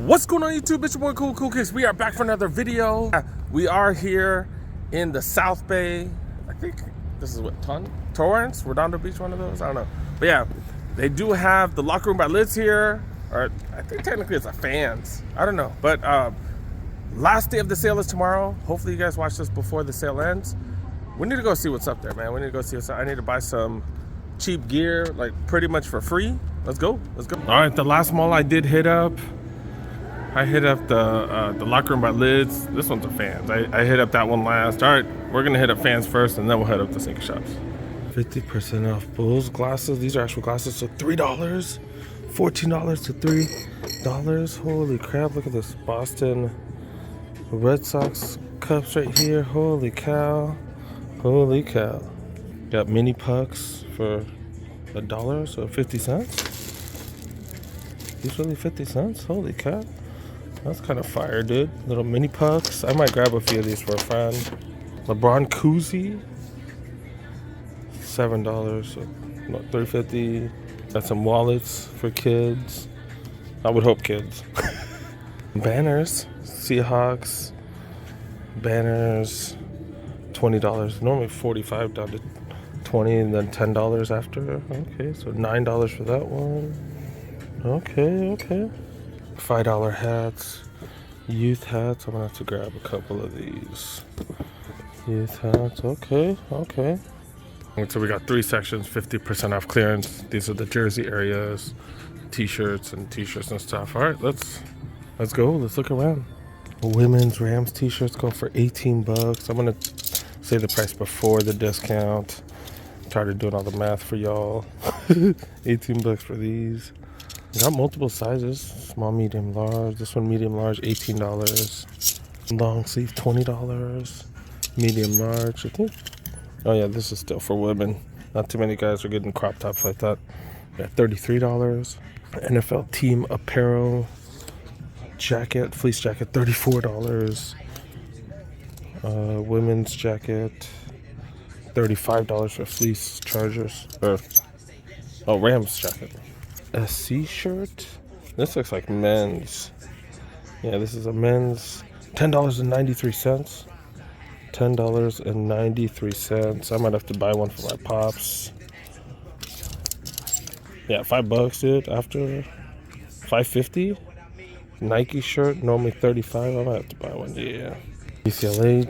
What's going on YouTube? It's your boy Cool Kicks. We are back for another video. We are here in the South Bay. I think this is what, Torrance? Redondo Beach, one of those? I don't know. But yeah, they do have the locker room by Lids here. Or I think technically it's a Fanzz. I don't know. But last day of the sale is tomorrow. Hopefully you guys watch this before the sale ends. We need to go see what's up there, man. We need to go see what's up. I need to buy some cheap gear, like pretty much for free. Let's go. Let's go. All right, the last mall I did hit up. I hit up the locker room by Lids. This one's a Fanzz. I hit up that one last. All right, we're gonna hit up Fanzz first, and then we'll head up to sneaker shops. 50% off Bulls glasses. These are actual glasses, so $3, $14 to $3. Holy crap! Look at this Boston Red Sox cups right here. Holy cow! Holy cow! Got mini pucks for $1, so 50 cents. These really 50 cents. Holy cow! That's kind of fire, dude. Little mini pucks. I might grab a few of these for a friend. LeBron koozie. $7, so no, $3.50. Got some wallets for kids. I would hope kids. Banners. Seahawks. Banners. $20. Normally $45 down to $20 and then $10 after. Okay, so $9 for that one. Okay. $5 hats, youth hats. I'm gonna have to grab a couple of these youth hats. Okay. So we got 3 sections, 50% off clearance. These are the jersey areas, t-shirts and stuff. All right, let's go. Let's look around. Women's Rams t-shirts go for $18. I'm gonna say the price before the discount. I'm tired of doing all the math for y'all. $18 for these. Got multiple sizes, small, medium, large. This one medium, large, $18. Long sleeve, $20. Medium, large, I think. Oh yeah, this is still for women. Not too many guys are getting crop tops like that. Yeah, $33. NFL team apparel jacket, fleece jacket, $34. Women's jacket, $35 for fleece Chargers. Rams jacket. SC shirt. This looks like men's. Yeah, this is a men's. $10.93. $10.93. I might have to buy one for my pops. Yeah, $5, dude. After $5.50. Nike shirt, normally $35. I might have to buy one. Yeah. UCLA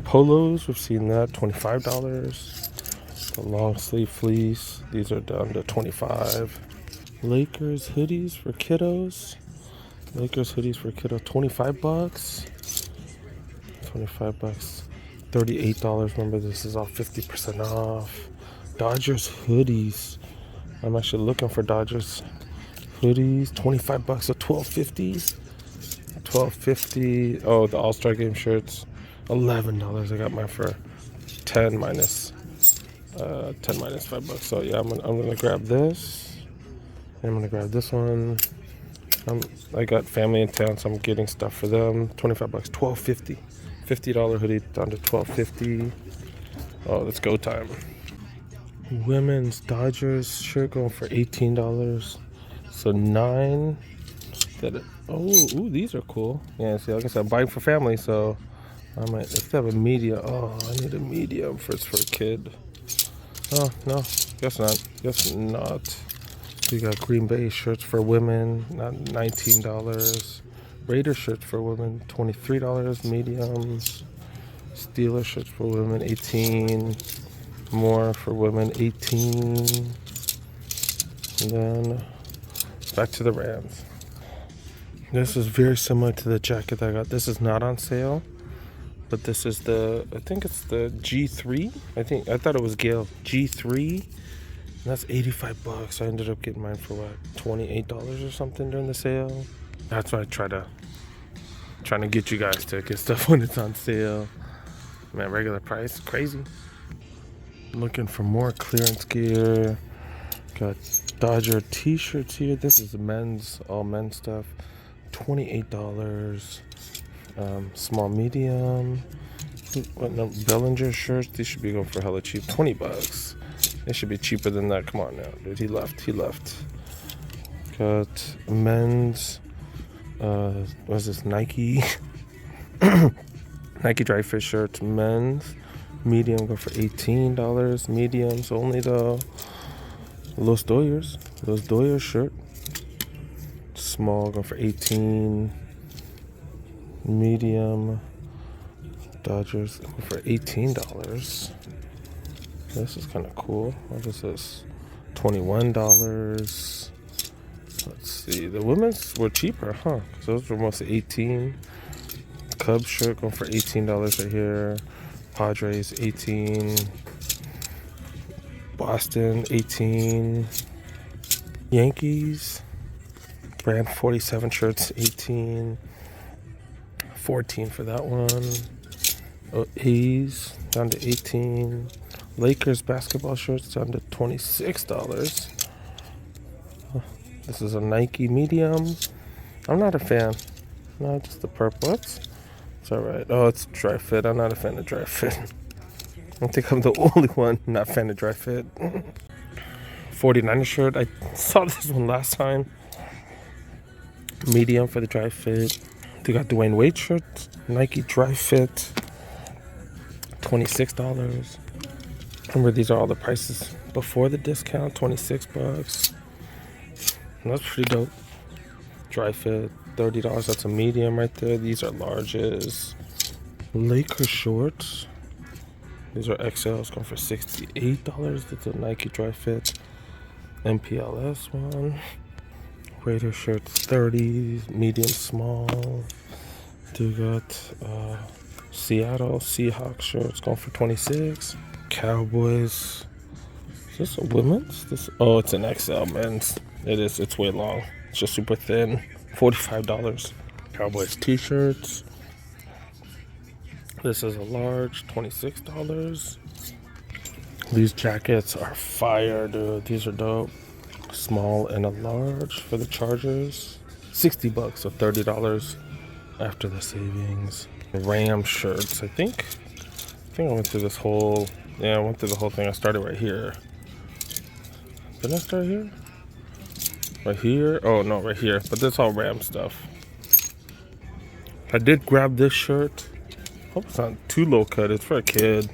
polos. We've seen that. $25. The long sleeve fleece. These are down to $25. Lakers hoodies for kiddos. $25. $38. Remember, this is all 50% off. Dodgers hoodies. I'm actually looking for Dodgers hoodies. $25, so $12.50. Oh, the All-Star Game shirts. $11. I got mine for 10 minus $5. So yeah, I'm gonna grab this. I'm gonna grab this one. I got family in town, so I'm getting stuff for them. $25, $12.50. $50 hoodie down to $12.50. Oh, it's go time. Women's Dodgers shirt going for $18. So $9. These are cool. Yeah, see, like I said, I'm buying for family, so I might. If they have a medium, I need a medium for a kid. Oh no, guess not. We got Green Bay shirts for women, $19. Raider shirts for women, $23. Mediums. Steelers shirts for women, $18. More for women, $18. And then back to the Rams. This is very similar to the jacket that I got. This is not on sale, but this is I think it's the G3. I thought it was Gale G3. That's $85. I ended up getting mine for what, $28 or something during the sale. That's why I trying to get you guys to get stuff when it's on sale. Man, regular price, crazy. Looking for more clearance gear. Got Dodger t-shirts here. This is the men's, all men's stuff. $28. Small, medium. Bellinger shirts. These should be going for hella cheap. $20. It should be cheaper than that. Come on now, dude. He left. Got men's What's this? Nike. Nike dry fit shirts, men's. Medium go for $18. Mediums only though. Los Doyers shirt. Small go for 18. Medium. Dodgers go for $18. This is kind of cool. What is this? $21. Let's see. The women's were cheaper, huh? Because those were mostly 18. Cubs shirt going for $18 right here. Padres 18. Boston 18. Yankees brand 47 shirts 18. 14 for that one. A's down to 18. Lakers basketball shirts down to $26. This is a Nike medium. I'm not a fan. No, just the purple. It's alright. Oh, it's dry fit. I'm not a fan of dry fit. I think I'm the only one not a fan of dry fit. 49er shirt. I saw this one last time. Medium for the dry fit. They got Dwayne Wade shirts. Nike dry fit. $26. Remember, these are all the prices before the discount. $26. That's pretty dope. Dry fit, $30. That's a medium right there. These are larges. Lakers shorts. These are XLs going for $68. That's a Nike dry fit. MPLS one. Raider shirts, $30. Medium, small. They got Seattle Seahawks shirts going for $26. Cowboys. Is this a women's? Oh, it's an XL men's. It is. It's way long. It's just super thin. $45. Cowboys t-shirts. This is a large. $26. These jackets are fire, dude. These are dope. Small and a large for the Chargers. $60, so $30 after the savings. Ram shirts. I think I went through this whole. Yeah, I went through the whole thing. I started right here. Didn't I start here? Right here? Oh, no, right here. But that's all Ram stuff. I did grab this shirt. Hope it's not too low cut. It's for a kid.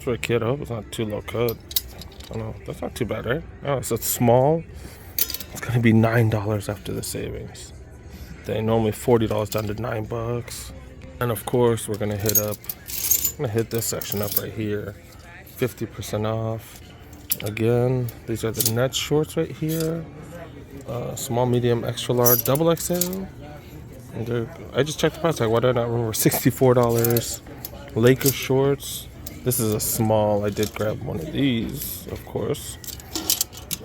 I hope it's not too low cut. I don't know. That's not too bad, right? Oh, so it's small. It's going to be $9 after the savings. They normally $40 down to $9. And of course, we're going to hit this section up right here. 50% off. Again, these are the net shorts right here. Small, medium, extra large, double XL. And I just checked the price tag. Why did I not remember? $64. Lakers shorts. This is a small. I did grab one of these, of course.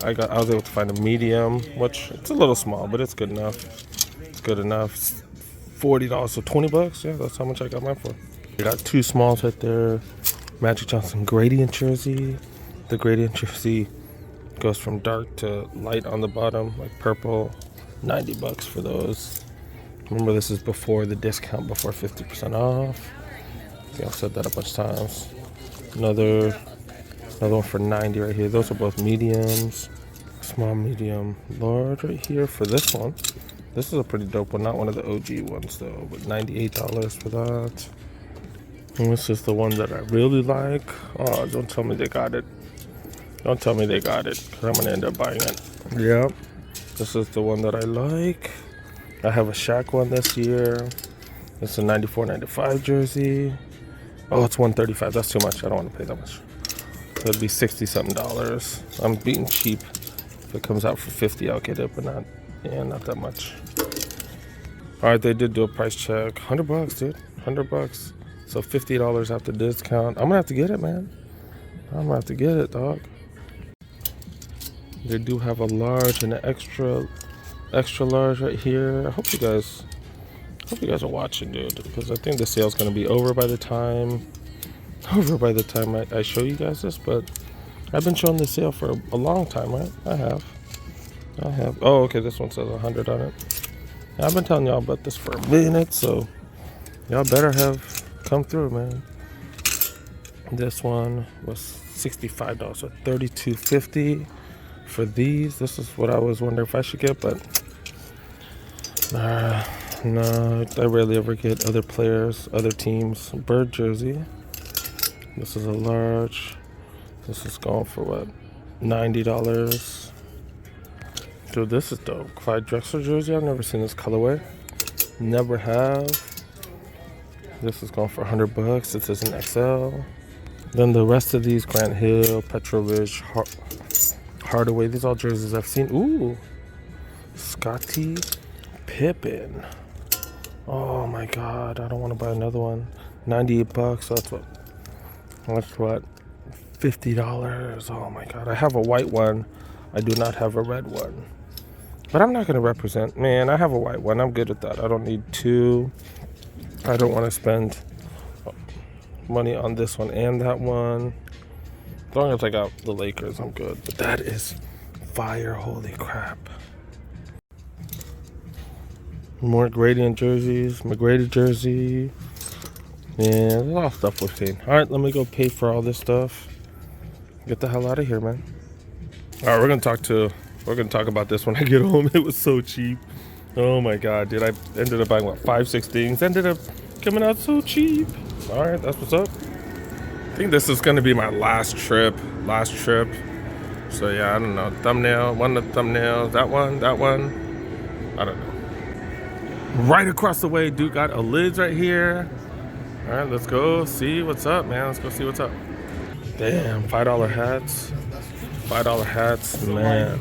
I was able to find a medium, which it's a little small, but it's good enough. It's good enough. $40, so $20. Yeah, that's how much I got mine for. I got two smalls right there. Magic Johnson gradient jersey. The gradient jersey goes from dark to light on the bottom, like purple. $90 for those. Remember, this is before the discount, before 50% off. I think I've said that a bunch of times. Another one for $90 right here. Those are both mediums. Small, medium, large right here for this one. This is a pretty dope one. Not one of the OG ones though, but $98 for that. And this is the one that I really like. Oh, don't tell me they got it. Don't tell me they got it, because I'm going to end up buying it. Yep. This is the one that I like. I have a Shaq one this year. It's a 94-95 jersey. Oh, it's $135. That's too much. I don't want to pay that much. It'd be $60-something. I'm being cheap. If it comes out for $50, I'll get it, but not that much. All right, they did do a price check. $100, dude. $100. So $50 after discount. I'm gonna have to get it, man. I'm gonna have to get it, dog. They do have a large and an extra large right here. I hope you guys are watching, dude, because I think the sale's gonna be over by the time I show you guys this. But I've been showing the sale for a long time, right? I have. Oh, okay, this one says 100 on it. I've been telling y'all about this for a minute, so y'all better have come through, man. This one was $65, so $32.50 for these. This is what I was wondering if I should get, but No, I rarely ever get other players, other teams. Bird jersey. This is a large. This is going for what? $90. Dude, this is dope. Clyde Drexler jersey. I've never seen this colorway. Never have. This is going for $100. This is an XL. Then the rest of these, Grant Hill, Petrovic, Hardaway. These all jerseys I've seen. Ooh. Scottie Pippen. Oh my God. I don't want to buy another one. $98. So that's what? $50. Oh my God. I have a white one. I do not have a red one. But I'm not going to represent. Man, I have a white one. I'm good with that. I don't need two. I don't want to spend money on this one and that one. As long as I got the Lakers, I'm good. But that is fire. Holy crap. More Gradient jerseys. McGrady jersey. Yeah, there's a lot of stuff we've seen. Alright, let me go pay for all this stuff. Get the hell out of here, man. Alright, we're gonna talk about this when I get home. It was so cheap. Oh my God, dude. I ended up buying what, 5-6 things. Ended up coming out so cheap. Alright, that's what's up. I think this is gonna be my last trip. So yeah, I don't know. Thumbnail, one of the thumbnails, that one. I don't know. Right across the way, dude got a lids right here. Alright, let's go see what's up, man. Let's go see what's up. Damn, $5 hats. $5 hats, man.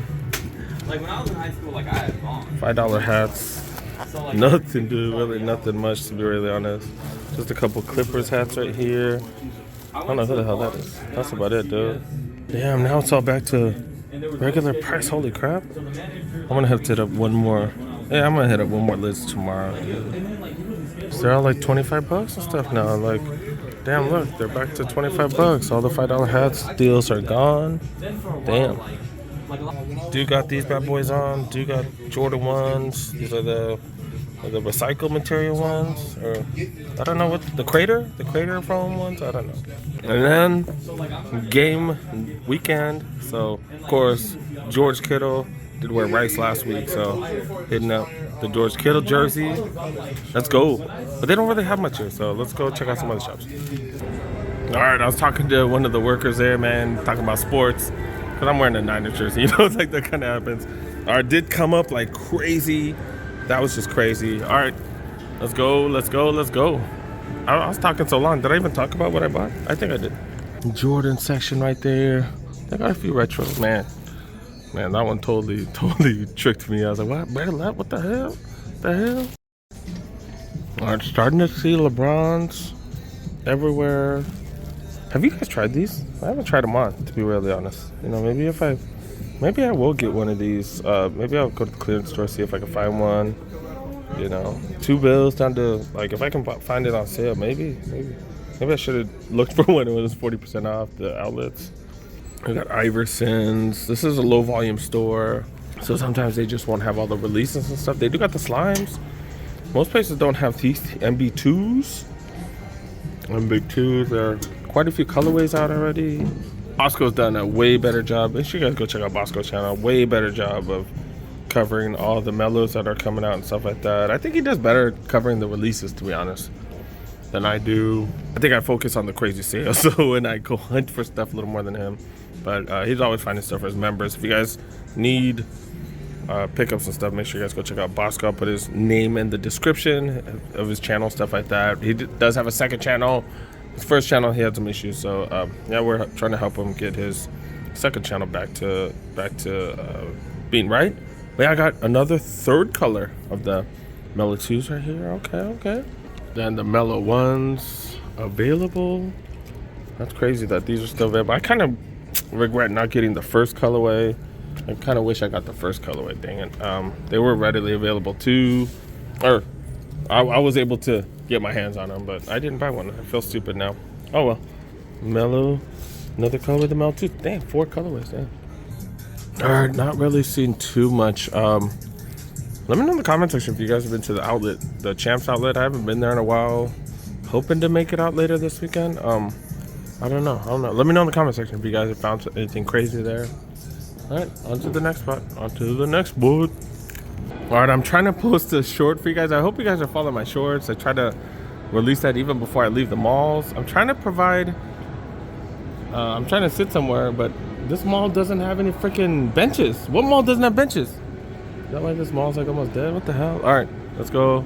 Like when I was in high school, like I had fun. $5 hats. So, like, Nothing, dude. Really nothing much, to be really honest. Just a couple Clippers hats right here. I don't know who the hell that is. That's about it, dude. Damn, now it's all back to regular price. Holy crap. I'm gonna have to hit up one more. Yeah, I'm gonna hit up one more list tomorrow, dude. So they're all like $25 and stuff now. Like, damn, look, they're back to $25. All the $5 hats deals are gone. Damn. Dude got these bad boys on. Dude got Jordan 1s. These are the recycled material ones. Or I don't know what the crater foam ones. I don't know. And then game weekend. So of course George Kittle did wear Rice last week. So hitting up the George Kittle jersey. Let's go. But they don't really have much here. So let's go check out some other shops. All right, I was talking to one of the workers there, man, talking about sports. Because I'm wearing a Niners jersey, you know, it's like that kind of happens. All right, did come up like crazy. That was just crazy. All right, let's go. I was talking so long. Did I even talk about what I bought? I think I did. Jordan section right there. They got a few retros, man. Man, that one totally tricked me. I was like, what? What the hell? All right, starting to see LeBrons everywhere. Have you guys tried these? I haven't tried them on, to be really honest. You know, maybe I will get one of these. Maybe I'll go to the clearance store, see if I can find one. You know, $2 down to, like, if I can find it on sale, maybe I should have looked for one when it was 40% off the outlets. We got Iversons. This is a low volume store, so sometimes they just won't have all the releases and stuff. They do got the slimes. Most places don't have these MB2s. There are quite a few colorways out already. Bossco's done a way better job. Make sure you guys go check out Bossco's channel. Way better job of covering all the mellows that are coming out and stuff like that. I think he does better covering the releases, to be honest, than I do. I think I focus on the crazy sales, so when I go hunt for stuff a little more than him. But he's always finding stuff for his members. If you guys need pickups and stuff, make sure you guys go check out Bossco. I'll put his name in the description of his channel, stuff like that. He does have a second channel. His first channel, he had some issues, so yeah, we're trying to help him get his second channel back to being right. But yeah, I got another third color of the Mellow 2s right here. Okay. Then the Mellow 1s available. That's crazy that these are still available. I kind of regret not getting the first colorway. I kind of wish I got the first colorway, dang it. They were readily available too, or I was able to get my hands on them, but I didn't buy one. I feel stupid now. Oh well. Mellow, another color with the Mellow 2. Damn, 4 colorways, damn. Alright, not really seen too much. Let me know in the comment section if you guys have been to the outlet, the Champs outlet. I haven't been there in a while. Hoping to make it out later this weekend. I don't know. Let me know in the comment section if you guys have found anything crazy there. Alright, on to the next spot. On to the next board. All right, I'm trying to post a short for you guys. I hope you guys are following my shorts. I try to release that even before I leave the malls. I'm trying to provide, I'm trying to sit somewhere, but this mall doesn't have any freaking benches. What mall doesn't have benches? Is that why this mall's like almost dead? What the hell? All right, let's go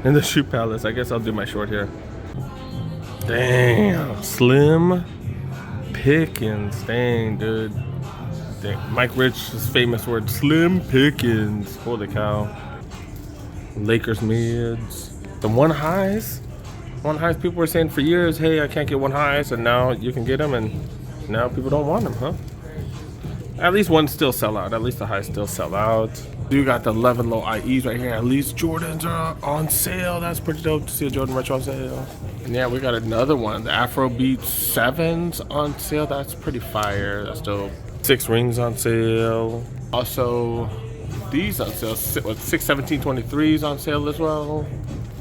in the Shoe Palace. I guess I'll do my short here. Damn, Slim Pickens. Dang, dude. Dang. Mike Rich's famous word, Slim Pickens. Holy cow. Lakers mids. The one highs. One highs, people were saying for years, hey, I can't get one highs, and now you can get them, and now people don't want them, huh? At least one still sell out. At least the highs still sell out. You got the 11 low IEs right here. At least Jordans are on sale. That's pretty dope to see a Jordan Retro on sale. And yeah, we got another one. The Afrobeat 7s on sale. That's pretty fire. That's dope. 6 rings on sale. Also, these on sale. 61723s on sale as well.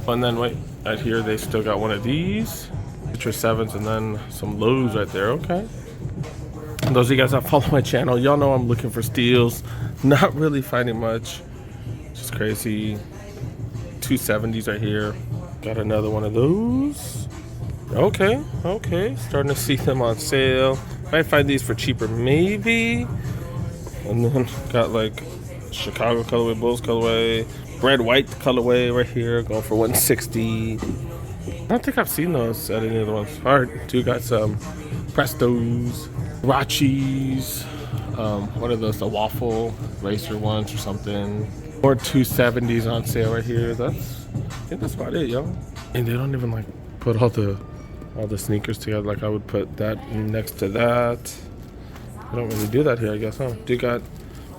And then wait, right here they still got one of these. Citrus 7s and then some lows right there. Okay. And those of you guys that follow my channel, y'all know I'm looking for steals. Not really finding much. Just crazy. 270s right here. Got another one of those. Okay, okay. Starting to see them on sale. Might find these for cheaper, maybe. And then got like Chicago colorway, Bulls colorway, red white colorway right here, going for 160. I don't think I've seen those at any of the ones. All right, dude, got some Prestos, Rachis. What are those? The waffle racer ones or something. More 270s on sale right here. I think that's about it, yo. And they don't even like put all the sneakers together. Like I would put that next to that. I don't really do that here, I guess, huh? Do got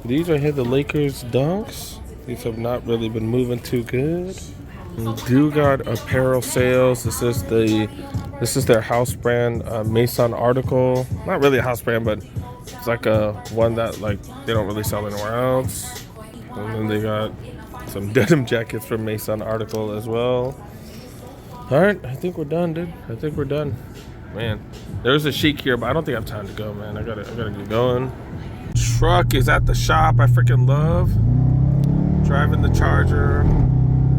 these right here, the Lakers dunks. These have not really been moving too good. We do got apparel sales. This is their house brand Maison article. Not really a house brand, but it's like a one that like they don't really sell anywhere else. And then they got some denim jackets from Maison article as well. All right, I think we're done, dude. I think we're done. Man, there's a chic here, but I don't think I have time to go, man. I gotta get going. Truck is at the shop. I freaking love driving the Charger.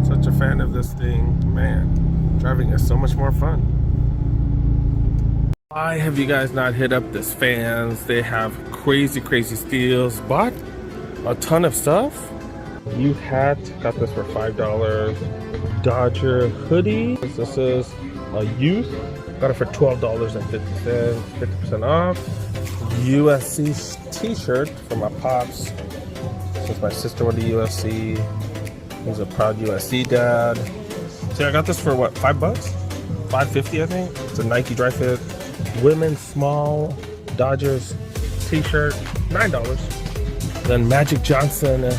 Such a fan of this thing, man. Driving is so much more fun. Why have you guys not hit up this Fanzz? They have crazy steals. Bought a ton of stuff. Youth hat, got this for $5. Dodger hoodie. This is a youth. Got it for $12.50, 50% off. USC t-shirt for my pops. Since my sister went to USC. He's a proud USC dad. So I got this for what, $5? $5.50 I think. It's a Nike dry fit. Women's small Dodgers t-shirt, $9. Then Magic Johnson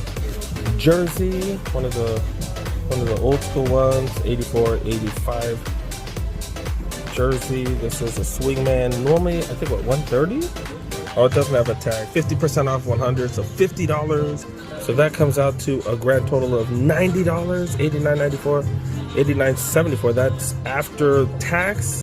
jersey, one of the old school ones, 84, 85 jersey. This is a swingman. Normally I think what, $130? Oh, it doesn't have a tag. 50% off 100, so $50. So that comes out to a grand total of $90, $89.94, $89.74. That's after tax.